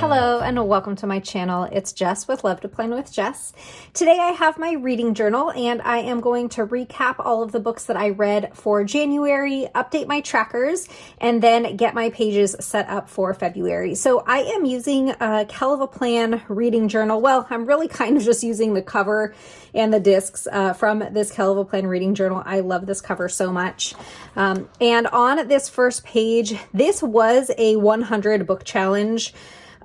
Hello and welcome to my channel. It's Jess with Love to Plan with Jess. Today I have my reading journal and I am going to recap all of the books that I read for January, update my trackers, and then get my pages set up for February. So I am using a Hell of a Plan reading journal. Well, I'm really kind of just using the cover and the discs from this Hell of a Plan reading journal. I love this cover so much. And on this first page, this was a 100 book challenge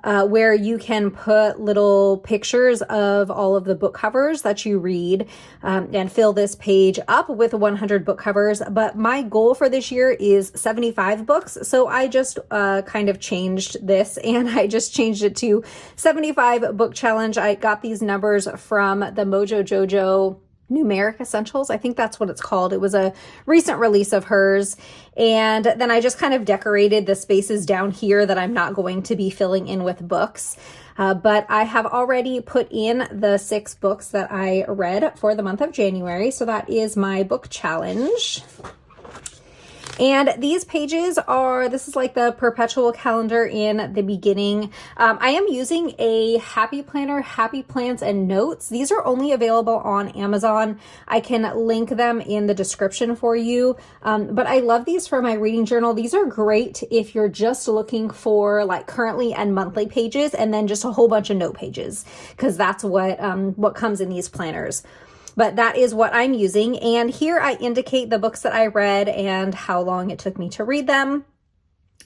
where you can put little pictures of all of the book covers that you read and fill this page up with 100 book covers. But my goal for this year is 75 books. So I just kind of changed this and I just changed it to 75 book challenge. I got these numbers from the Mojo Jojo Numeric Essentials. I think that's what it's called. It was a recent release of hers. And then I just kind of decorated the spaces down here that I'm not going to be filling in with books. But I have already put in the 6 books that I read for the month of January. So that is my book challenge. And these pages are, this is like the perpetual calendar in the beginning. I am using a Happy Planner, Happy Plans and Notes. These are only available on Amazon. I can link them in the description for you. But I love these for my reading journal. These are great if you're just looking for like currently and monthly pages and then just a whole bunch of note pages, because that's what comes in these planners. But that is what I'm using. And here I indicate the books that I read and how long it took me to read them.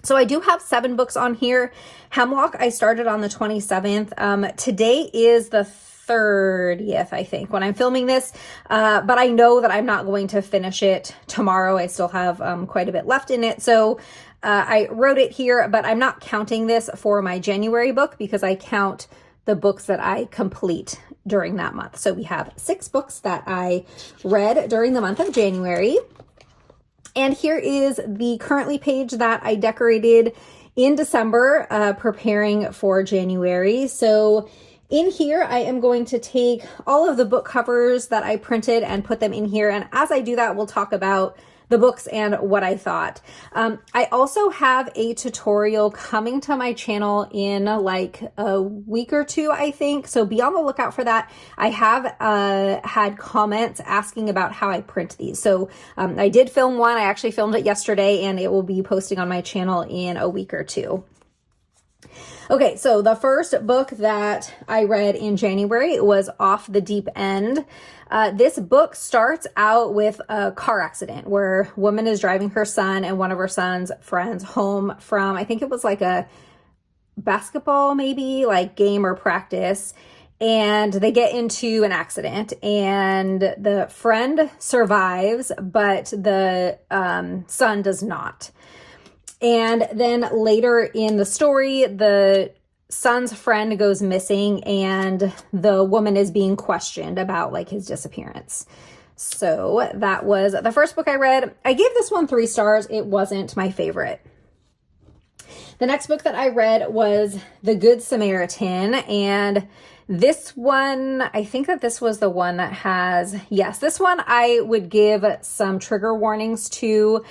So I do have 7 books on here. Hemlock, I started on the 27th. Today is the 30th, I think, when I'm filming this. But I know that I'm not going to finish it tomorrow. I still have quite a bit left in it. So I wrote it here, but I'm not counting this for my January book because I count the books that I complete during that month. So we have 6 books that I read during the month of January. And here is the currently page that I decorated in December, preparing for January. So in here, I am going to take all of the book covers that I printed and put them in here. And as I do that, we'll talk about the books and what I thought. I also have a tutorial coming to my channel in like a week or 2, I think. So be on the lookout for that. I have had comments asking about how I print these. So I did film one. I actually filmed it yesterday and it will be posting on my channel in a week or 2. Okay, so the first book that I read in January was Off the Deep End. This book starts out with a car accident where a woman is driving her son and one of her son's friends home from, I think it was like a basketball, maybe like game or practice. And they get into an accident and the friend survives, but the son does not. And then later in the story, the son's friend goes missing and the woman is being questioned about like his disappearance. So that was the first book I read. I gave this one 3 stars. It wasn't my favorite. The next book that I read was The Good Samaritan. And this one, I think that this was the one that has, yes, this one I would give some trigger warnings to.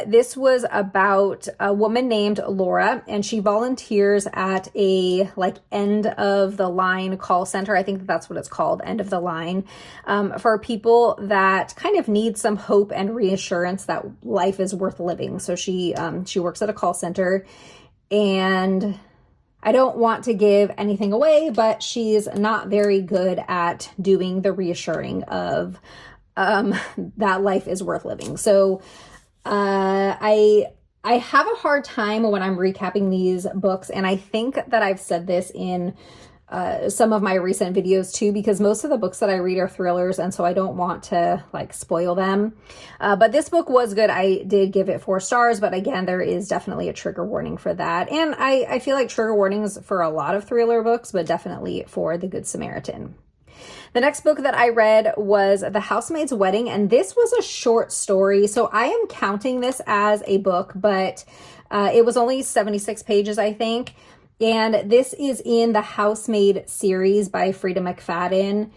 This was about a woman named Laura, and she volunteers at a like end of the line call center. I think that's what it's called, end of the line, for people that kind of need some hope and reassurance that life is worth living. So she works at a call center, and I don't want to give anything away, but she's not very good at doing the reassuring of that life is worth living. So I have a hard time when I'm recapping these books, and I think that I've said this in some of my recent videos too, because most of the books that I read are thrillers, and so I don't want to like spoil them. But this book was good. I did give it 4 stars, but again, there is definitely a trigger warning for that. And I feel like trigger warnings for a lot of thriller books, but definitely for The Good Samaritan. The next book that I read was The Housemaid's Wedding, and this was a short story. So I am counting this as a book, but it was only 76 pages, I think. And this is in the Housemaid series by Frida McFadden.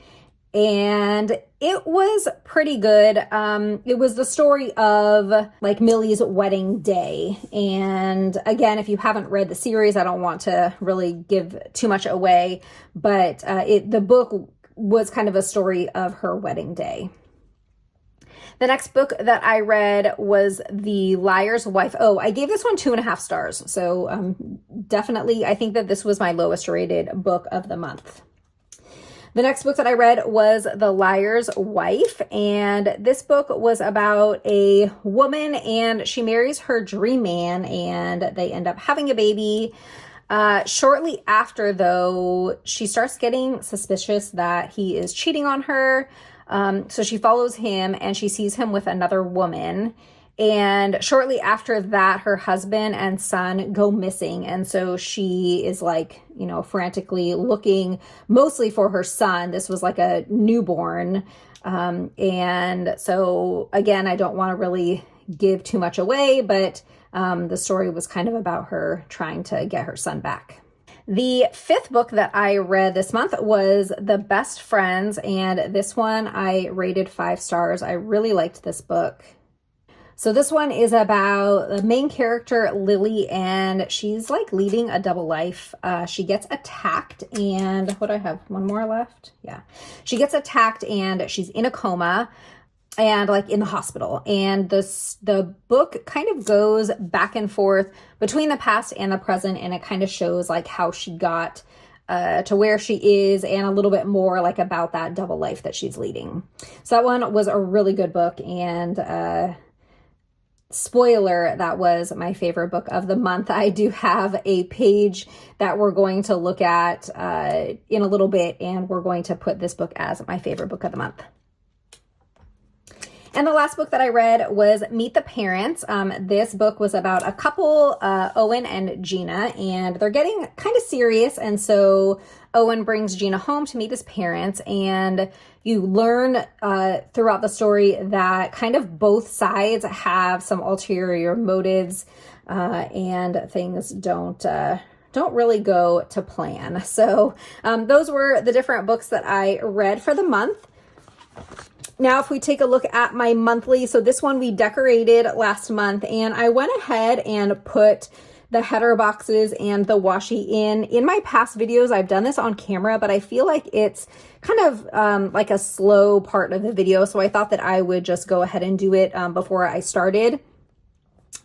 and it was pretty good. It was the story of like Millie's wedding day. And again, if you haven't read the series, I don't want to really give too much away, but the book was kind of a story of her wedding day. The next book that I read was The Liar's Wife. Oh, I gave this one 2.5 stars. So definitely, I think that this was my lowest rated book of the month. The next book that I read was The Liar's Wife, and this book was about a woman, and she marries her dream man, and they end up having a baby. Shortly after, though, she starts getting suspicious that he is cheating on her. So she follows him, and she sees him with another woman. And shortly after that, her husband and son go missing. And so she is like, frantically looking mostly for her son. This was like a newborn. And so again, I don't want to really give too much away, but the story was kind of about her trying to get her son back. The 5th book that I read this month was The Best Friends, and this one I rated 5 stars. I really liked this book. So this one is about the main character, Lily, and she's like leading a double life. She gets attacked, and what do I have? One more left? Yeah. She gets attacked and she's in a coma and like in the hospital. And the book kind of goes back and forth between the past and the present, and it kind of shows like how she got to where she is, and a little bit more like about that double life that she's leading. So that one was a really good book, and spoiler, that was my favorite book of the month. I do have a page that we're going to look at in a little bit, and we're going to put this book as my favorite book of the month. And the last book that I read was Meet the Parents. This book was about a couple, Owen and Gina, and they're getting kind of serious. And so Owen brings Gina home to meet his parents, and you learn throughout the story that kind of both sides have some ulterior motives, and things don't really go to plan. So those were the different books that I read for the month. Now, if we take a look at my monthly, so this one we decorated last month, and I went ahead and put the header boxes and the washi in. In my past videos, I've done this on camera, but I feel like it's kind of like a slow part of the video, so I thought that I would just go ahead and do it before I started.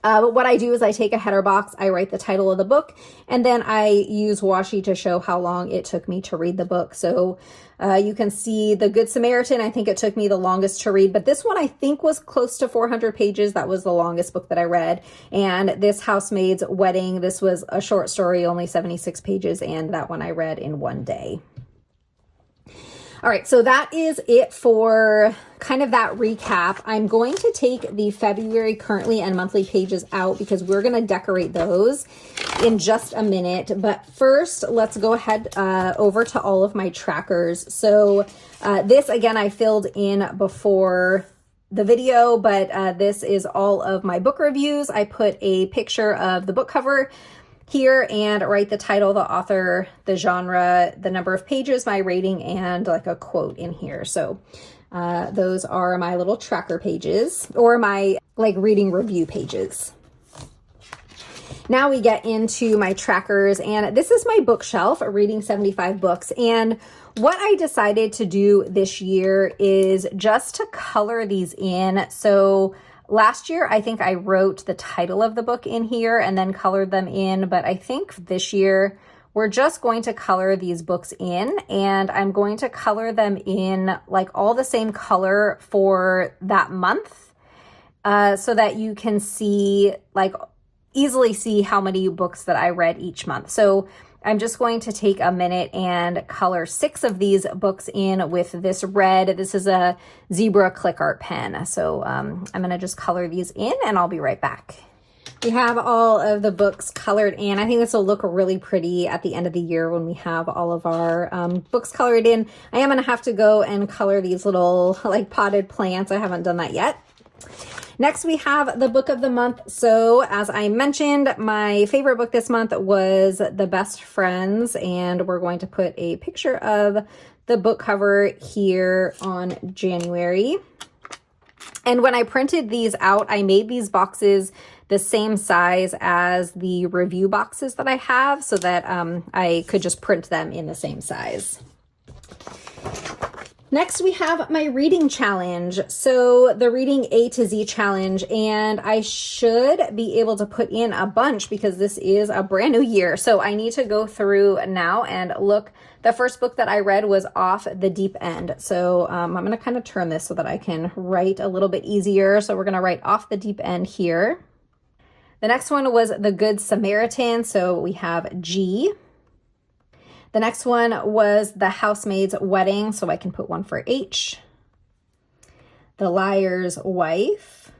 But what I do is I take a header box, I write the title of the book, and then I use washi to show how long it took me to read the book. So you can see The Good Samaritan, I think it took me the longest to read, but this one I think was close to 400 pages. That was the longest book that I read. And this Housemaid's Wedding, this was a short story, only 76 pages, and that one I read in one day. All right, so that is it for kind of that recap. I'm going to take the February currently and monthly pages out because we're going to decorate those in just a minute. But first, let's go ahead over to all of my trackers. So this, again, I filled in before the video, but this is all of my book reviews. I put a picture of the book cover here and write the title, the author, the genre, the number of pages, my rating, and like a quote in here. So those are my little tracker pages, or my like reading review pages. Now we get into my trackers, and this is my bookshelf, reading 75 books. And what I decided to do this year is just to color these in. So last year, I think I wrote the title of the book in here and then colored them in, but I think this year we're just going to color these books in, and I'm going to color them in like all the same color for that month so that you can see, like easily see how many books that I read each month. So I'm just going to take a minute and color 6 of these books in with this red. This is a zebra click art pen. So I'm going to just color these in, and I'll be right back. We have all of the books colored in. I think this will look really pretty at the end of the year when we have all of our books colored in. I am going to have to go and color these little like potted plants. I haven't done that yet. Next, we have the book of the month. So as I mentioned, my favorite book this month was The Best Friends, and we're going to put a picture of the book cover here on January. And when I printed these out, I made these boxes the same size as the review boxes that I have so that I could just print them in the same size. Next, we have my reading challenge. So the reading A to Z challenge, and I should be able to put in a bunch because this is a brand new year. So I need to go through now and look. The first book that I read was Off the Deep End. So I'm going to kind of turn this so that I can write a little bit easier. So we're going to write Off the Deep End here. The next one was The Good Samaritan. So we have G. The next one was The Housemaid's Wedding, so I can put one for H. The Liar's Wife,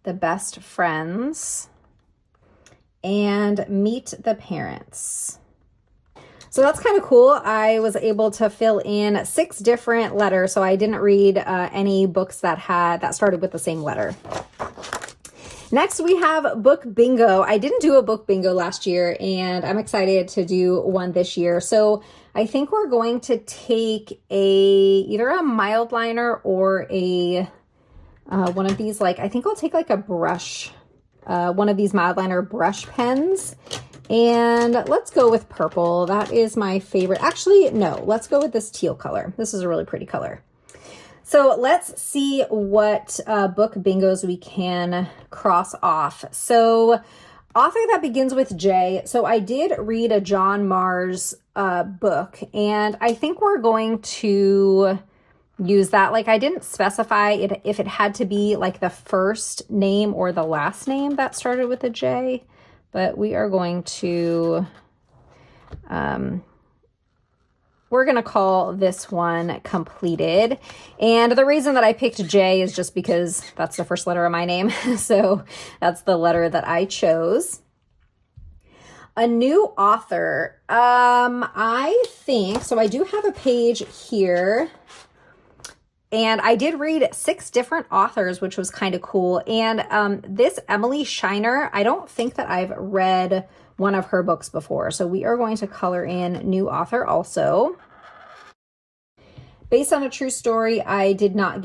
The Best Friends, and Meet the Parents. So that's kind of cool. I was able to fill in 6 different letters, so I didn't read any books that started with the same letter. Next, we have book bingo. I didn't do a book bingo last year, and I'm excited to do one this year. So I think we're going to take either a mild liner or a one of these, I think I'll take a brush, one of these mild liner brush pens. And let's go with purple. That is my favorite. Actually, no, let's go with this teal color. This is a really pretty color. So let's see what book bingos we can cross off. So author that begins with J. So I did read a John Mars book, and I think we're going to use that. I didn't specify if it had to be the first name or the last name that started with a J, but we are going to... we're going to call this one Completed. And the reason that I picked J is just because that's the first letter of my name. So that's the letter that I chose. A new author. I think, so I do have a page here. And I did read 6 different authors, which was kind of cool. And this Emily Shiner, I don't think that I've read one of her books before. So we are going to color in new author also. Based on a true story, I did not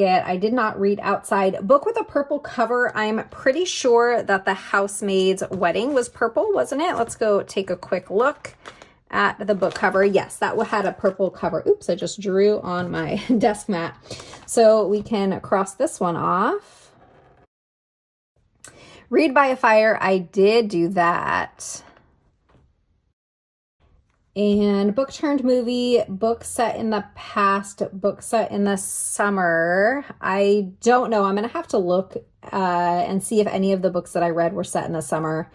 read Outside. Book with a purple cover. I'm pretty sure that The Housemaid's Wedding was purple, wasn't it? Let's go take a quick look at the book cover. Yes, that had a purple cover. Oops, I just drew on my desk mat. So we can cross this one off. Read by a Fire. I did do that. And book turned movie, book set in the past, book set in the summer. I don't know. I'm going to have to look and see if any of the books that I read were set in the summer.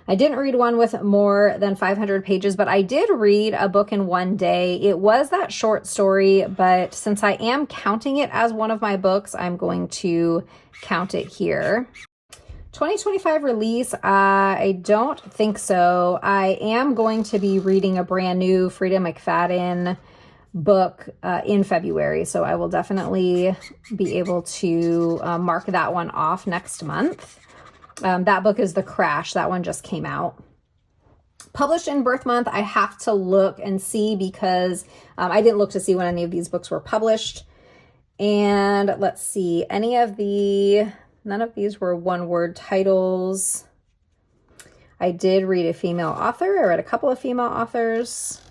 I didn't read one with more than 500 pages, but I did read a book in one day. It was that short story, but since I am counting it as one of my books, I'm going to count it here. 2025 release, I don't think so. I am going to be reading a brand new Frida McFadden book in February, so I will definitely be able to mark that one off next month. That book is The Crash. That one just came out. Published in birth month, I have to look and see because I didn't look to see when any of these books were published. And let's see, none of these were one-word titles. I did read a female author. I read a couple of female authors.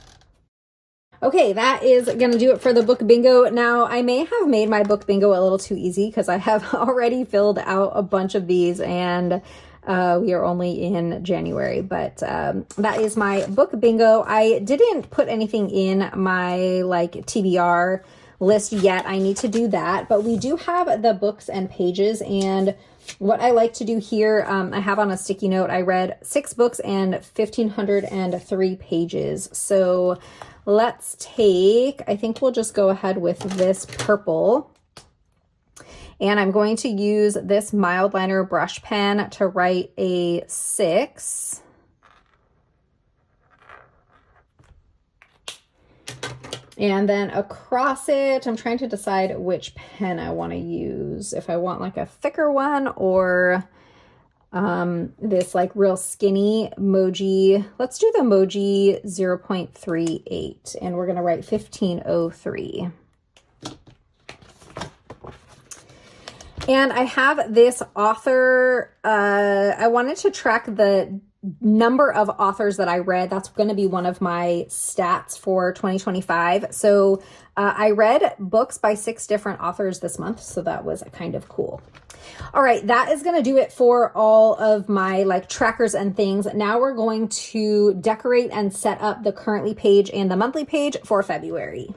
Okay, that is going to do it for the book bingo. Now, I may have made my book bingo a little too easy because I have already filled out a bunch of these and we are only in January. But that is my book bingo. I didn't put anything in my TBR list yet. I need to do that, but we do have the books and pages. And what I like to do here, I have on a sticky note, I read 6 books and 1,503 pages. So let's I think we'll just go ahead with this purple. And I'm going to use this mild liner brush pen to write a 6. And then across it, I'm trying to decide which pen I want to use. If I want a thicker one or this like real skinny emoji. Let's do the emoji 0.38 and we're going to write 1503. And I have this author, I wanted to track the number of authors that I read. That's going to be one of my stats for 2025. So I read books by 6 different authors this month. So that was kind of cool. All right, that is going to do it for all of my like trackers and things. Now we're going to decorate and set up the currently page and the monthly page for February.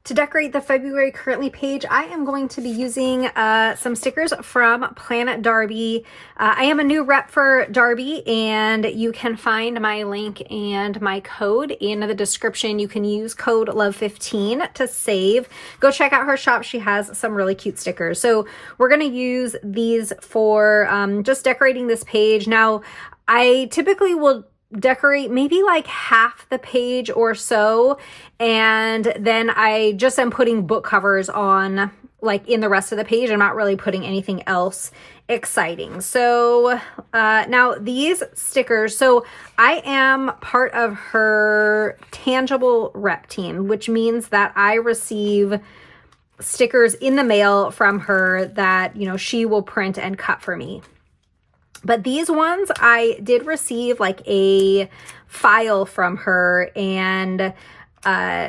To decorate the February currently page, I am going to be using some stickers from Planet Darby. I am a new rep for Darby, and you can find my link and my code in the description. You can use code LOVE15 to save. Go check out her shop. She has some really cute stickers. So we're going to use these for just decorating this page. Now, I typically will decorate maybe like half the page or so, and then I just am putting book covers on like in the rest of the page. I'm not really putting anything else exciting. So now these stickers, so I am part of her tangible rep team, which means that I receive stickers in the mail from her that, you know, she will print and cut for me. But these ones, I did receive like a file from her, and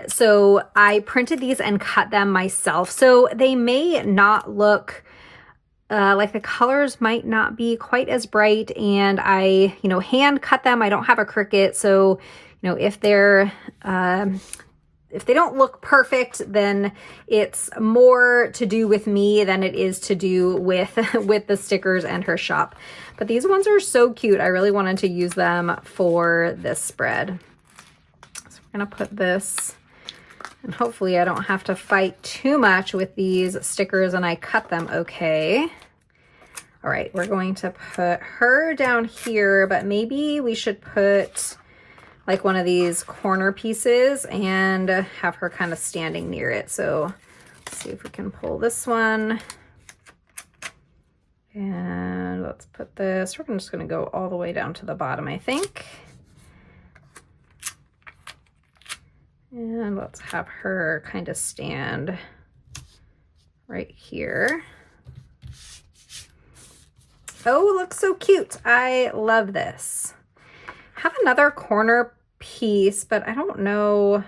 so I printed these and cut them myself. So they may not look like the colors might not be quite as bright, and I, you know, hand cut them. I don't have a Cricut, so, you know, if they don't look perfect, then it's more to do with me than it is to do with the stickers and her shop. But these ones are so cute. I really wanted to use them for this spread. So we're gonna put this, and hopefully I don't have to fight too much with these stickers and I cut them okay. All right, we're going to put her down here, but maybe we should put like one of these corner pieces and have her kind of standing near it. So let's see if we can pull this one. And let's put this, we're just gonna go all the way down to the bottom, I think. And let's have her kind of stand right here. Oh, it looks so cute. I love this. Have another corner piece, but I don't know.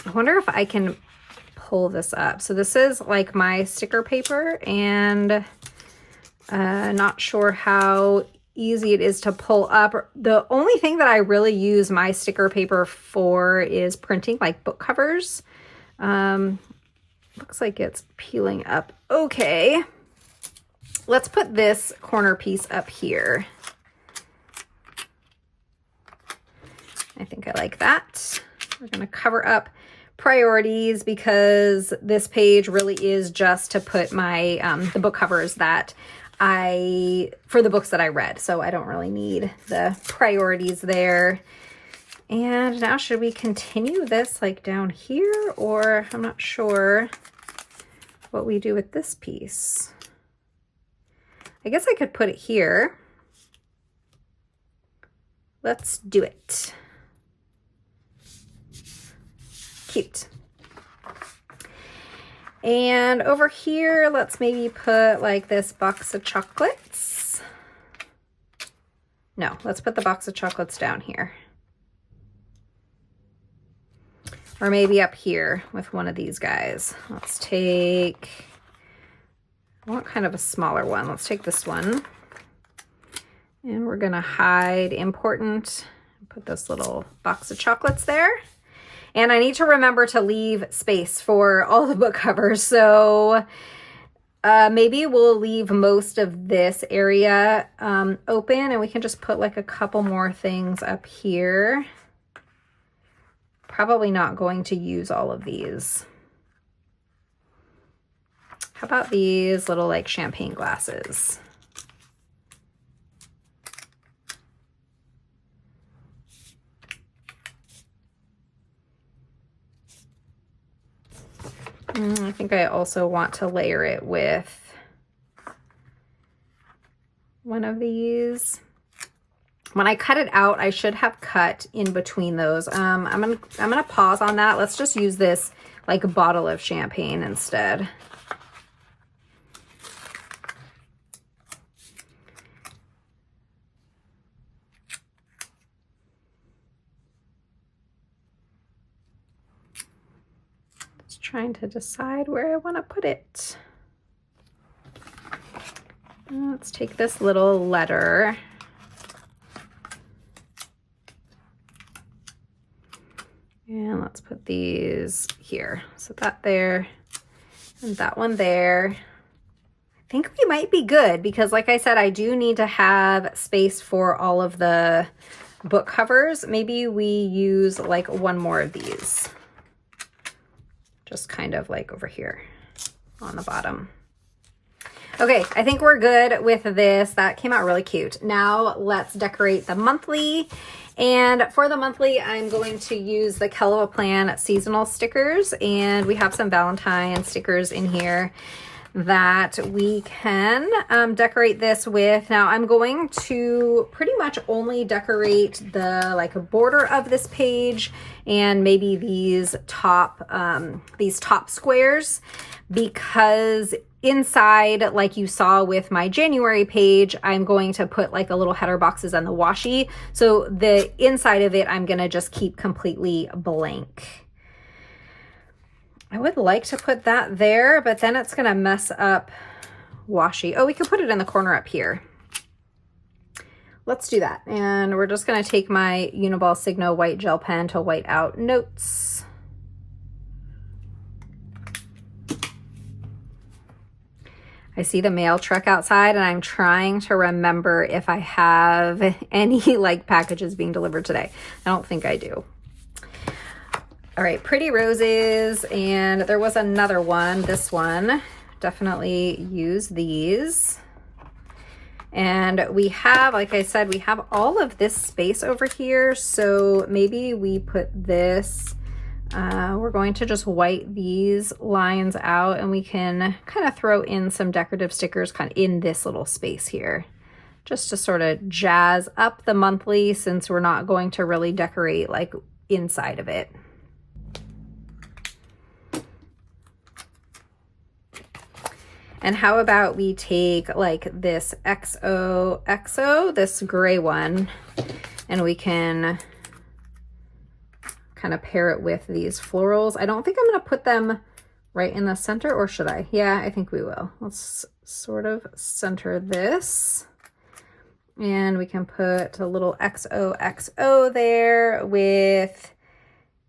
I wonder if I can pull this up. So this is like my sticker paper, and not sure how easy it is to pull up. The only thing that I really use my sticker paper for is printing like book covers. Looks like it's peeling up. Okay. Let's put this corner piece up here. I think I like that. We're going to cover up priorities because this page really is just to put my the book covers that for the books that I read. So I don't really need the priorities there. And now should we continue this like down here, or I'm not sure what we do with this piece. I guess I could put it here. Let's do it. Cute. And over here, let's maybe put like this box of chocolates. No, let's put the box of chocolates down here. Or maybe up here with one of these guys. Let's take, I want kind of a smaller one. Let's take this one. And we're gonna hide important. Put this little box of chocolates there. And I need to remember to leave space for all the book covers. So maybe we'll leave most of this area open, and we can just put like a couple more things up here. Probably not going to use all of these. How about these little like champagne glasses? I think I also want to layer it with one of these. When I cut it out, I should have cut in between those. I'm gonna pause on that. Let's just use this like a bottle of champagne instead. Just trying to decide where I want to put it. Let's take this little letter. And let's put these here. So that there and that one there. I think we might be good because like I said, I do need to have space for all of the book covers. Maybe we use like one more of these. Just kind of like over here on the bottom. Okay, I think we're good with this. That came out really cute. Now let's decorate the monthly. And for the monthly, I'm going to use the Kellow Plan seasonal stickers, and we have some Valentine stickers in here that we can decorate this with. Now I'm going to pretty much only decorate the like border of this page and maybe these top squares, because inside, like you saw with my January page, I'm going to put like a little header boxes on the washi. So the inside of it, I'm going to just keep completely blank. I would like to put that there, but then it's going to mess up washi. Oh, we could put it in the corner up here. Let's do that. And we're just going to take my Uniball Signo white gel pen to white out notes. I see the mail truck outside and I'm trying to remember if I have any like packages being delivered today. I don't think I do. All right, pretty roses. And there was another one, this one. Definitely use these. And we have, like I said, we have all of this space over here. So maybe we put this, we're going to just white these lines out and we can kind of throw in some decorative stickers kind of in this little space here, just to sort of jazz up the monthly since we're not going to really decorate like inside of it. And how about we take like this XOXO, this gray one, and we can kind of pair it with these florals. I don't think I'm going to put them right in the center, or should I? Yeah, I think we will. Let's sort of center this. And we can put a little XOXO there with,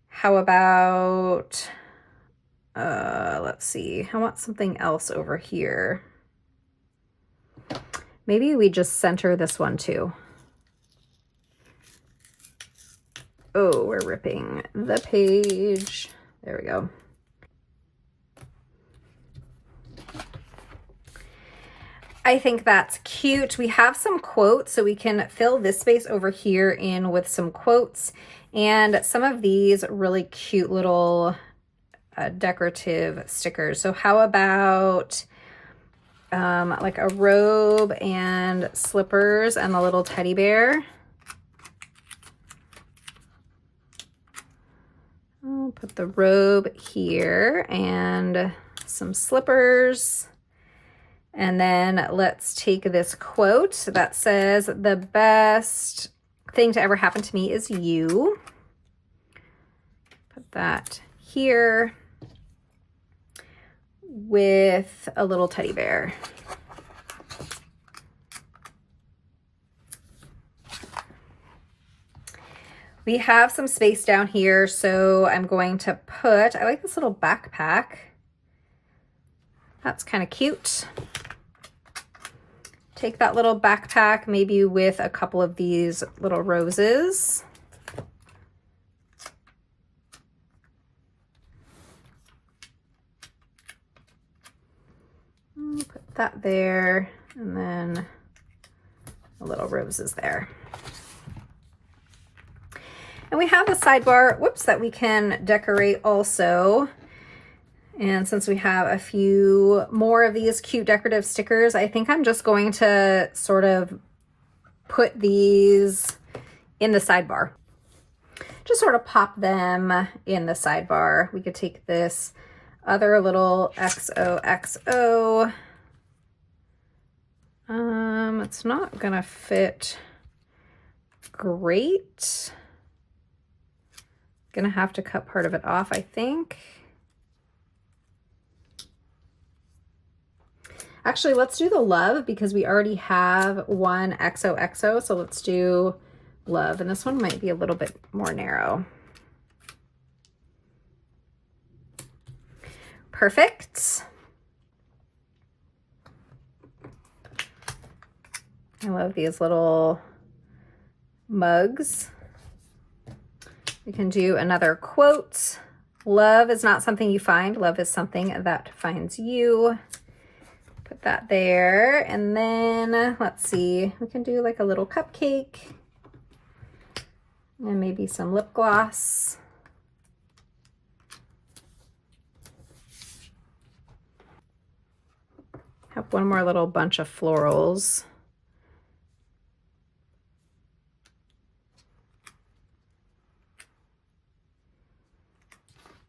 how about, let's see, I want something else over here. Maybe we just center this one too. Oh, we're ripping the page. There we go. I think that's cute. We have some quotes, so we can fill this space over here in with some quotes and some of these really cute little decorative stickers. So how about like a robe and slippers and the little teddy bear? I'll put the robe here and some slippers. And then let's take this quote that says, "The best thing to ever happen to me is you." Put that here with a little teddy bear. We have some space down here, so I'm going to put, I like this little backpack. That's kind of cute. Take that little backpack, maybe with a couple of these little roses. Put that there, and then the little roses there. And we have a sidebar, whoops, that we can decorate also. And since we have a few more of these cute decorative stickers, I think I'm just going to sort of put these in the sidebar. Just sort of pop them in the sidebar. We could take this other little XOXO. It's not gonna fit great. Gonna have to cut part of it off, I think. Actually, let's do the love because we already have one XOXO, so let's do love. And this one might be a little bit more narrow. Perfect. I love these little mugs. We can do another quote. Love is not something you find. Love is something that finds you. Put that there. And then let's see, we can do like a little cupcake and maybe some lip gloss. Have one more little bunch of florals.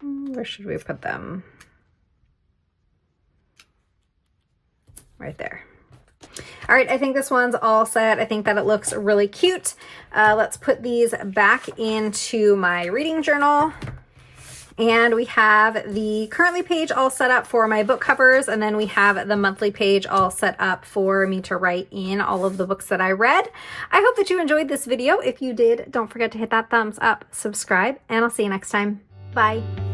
Where should we put them? Right there. All right, I think this one's all set. I think that it looks really cute. Let's put these back into my reading journal. And we have the currently page all set up for my book covers, and then we have the monthly page all set up for me to write in all of the books that I read. I hope that you enjoyed this video. If you did, don't forget to hit that thumbs up, subscribe, and I'll see you next time. Bye.